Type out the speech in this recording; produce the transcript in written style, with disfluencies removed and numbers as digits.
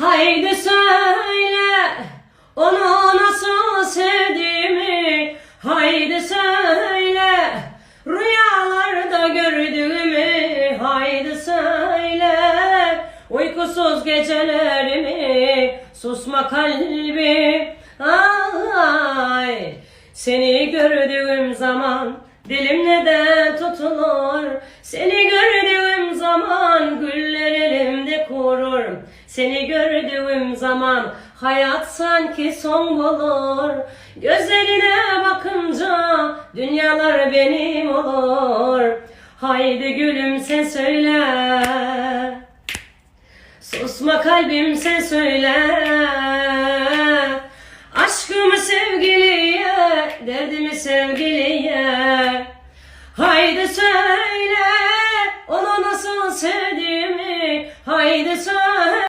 Haydi söyle onu nasıl sevdiğimi. Haydi söyle rüyalarda gördüğümü. Haydi söyle uykusuz gecelerimi. Susma kalbim, ay. Seni gördüğüm zaman dilim neden tutulur? Seni gördüğüm zaman güller elimde kurur. Seni gördüğüm zaman hayat sanki son bulur. Gözlerine bakınca dünyalar benim olur. Haydi gülüm sen söyle, susma kalbim sen söyle. Aşkımı sevgiliye, derdimi sevgiliye. Haydi söyle onu nasıl sevdiğimi. Haydi söyle.